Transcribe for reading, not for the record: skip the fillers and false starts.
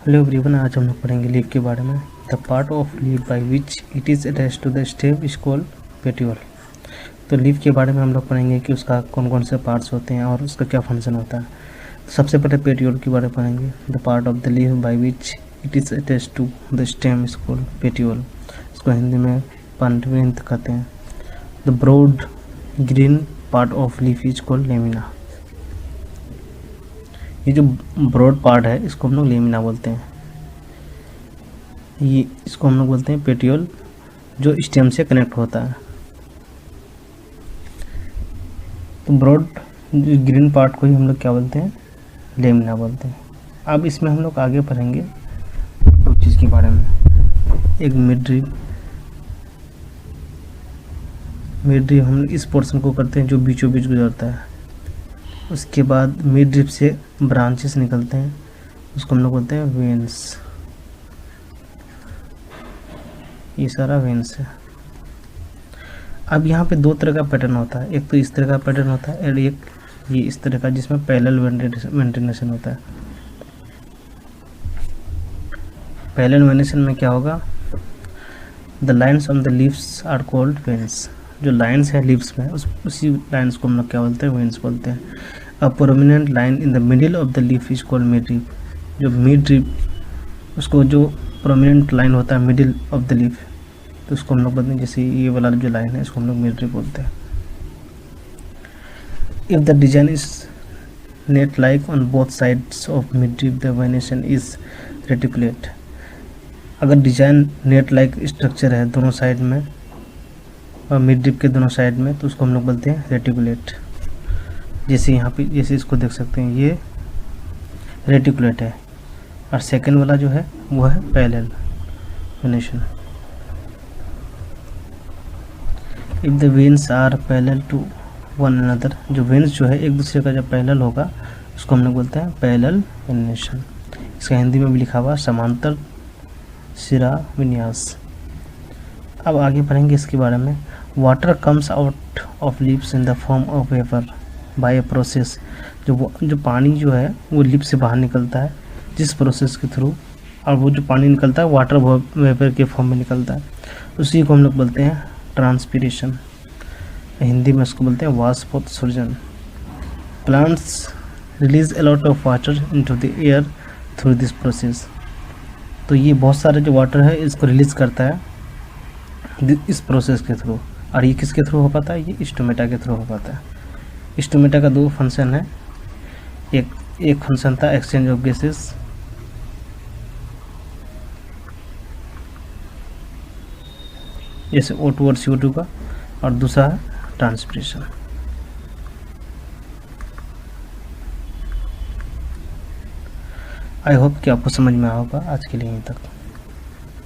Hello everyone, आज हम लोग पढ़ेंगे लीफ के बारे में। The part of leaf by which it is attached to the stem is called petiole. तो लीफ के बारे में हम लोग पढ़ेंगे कि उसका कौन कौन से पार्ट्स होते हैं और उसका क्या फंक्शन होता है। तो सबसे पहले पेट्यूल के बारे में पढ़ेंगे। The part of the leaf by which it is attached to the stem is called petiole. इसको हिंदी में पंडविंत कहते हैं। The broad green part of leaf is called lamina. ये जो ब्रॉड पार्ट है इसको हम लोग लेमिना बोलते हैं। ये इसको हम लोग बोलते हैं पेट्यूल, जो स्टेम से कनेक्ट होता है। तो ब्रॉड ग्रीन पार्ट को ही हम लोग क्या बोलते हैं, लेमिना बोलते हैं। अब इसमें हम लोग आगे पढ़ेंगे दो चीज़ के बारे में। एक मिडरिब हम लोग इस पोर्शन को करते हैं जो बीचों बीच गुजरता है। उसके बाद मिड ड्रिप से ब्रांचेस निकलते हैं, उसको हम लोग बोलते हैं वेन्स। ये सारा वेन्स है। अब यहाँ पे दो तरह का पैटर्न होता है। एक तो इस तरह का पैटर्न होता है और एक ये इस तरह का जिसमें पैरेलल वेंटिलेशन होता है। पैरेलल वेंटिलेशन में क्या होगा, the lines on the leaves are called veins. जो लाइन्स है लीव्स में उसी लाइन्स को हम लोग क्या बोलते हैं, वेन्स बोलते हैं। A prominent line in the middle of the leaf is called mid drip. जो मिड ड्रिप, उसको जो प्रोमिनेंट लाइन होता है मिडिल ऑफ द लीफ, तो उसको हम लोग बोलते हैं, जैसे ये वाला जो लाइन है इसको हम लोग मिड ड्रिप बोलते हैं। If the design is net like on both sides of mid drip the venation is reticulate. अगर डिजाइन नेट लाइक स्ट्रक्चर है दोनों साइड में और मिड ड्रिप के दोनों साइड में, तो उसको हम लोग बोलते हैं रेटिकुलेट। जैसे यहाँ पे जैसे इसको देख सकते हैं, ये रेटिकुलेट है और सेकंड वाला जो है वो है parallel venation. If the veins are parallel to one another, जो वेन्स जो है एक दूसरे का जब पैरेलल होगा उसको हम लोग बोलते हैं पैरेलल वेनेशन। इसका हिंदी में भी लिखा हुआ समांतर सिरा विन्यास। अब आगे पढ़ेंगे इसके बारे में। Water comes out of leaves in the form of vapour by a process. जो पानी जो है वो लिप से बाहर निकलता है जिस प्रोसेस के थ्रू, और वो जो पानी निकलता है वाटर वेपर के फॉर्म में निकलता है, उसी को हम लोग बोलते हैं ट्रांसपीरेशन। हिंदी में उसको बोलते हैं वाष्पोत्सर्जन। Plants release a lot of water into the air through this process. तो ये बहुत सारे जो वाटर है इसको रिलीज करता है इस प्रोसेस के थ्रू। और ये किसके थ्रू हो पाता है, ये स्टोमेटा के थ्रू हो पाता है। स्टोमेटा का दो फंक्शन है। एक फंक्शन था एक्सचेंज ऑफ गैसेस, जैसे O2 और CO2 का, और दूसरा है ट्रांसपीरेशन। आई होप कि आपको समझ में आया होगा। आज के लिए यहीं तक।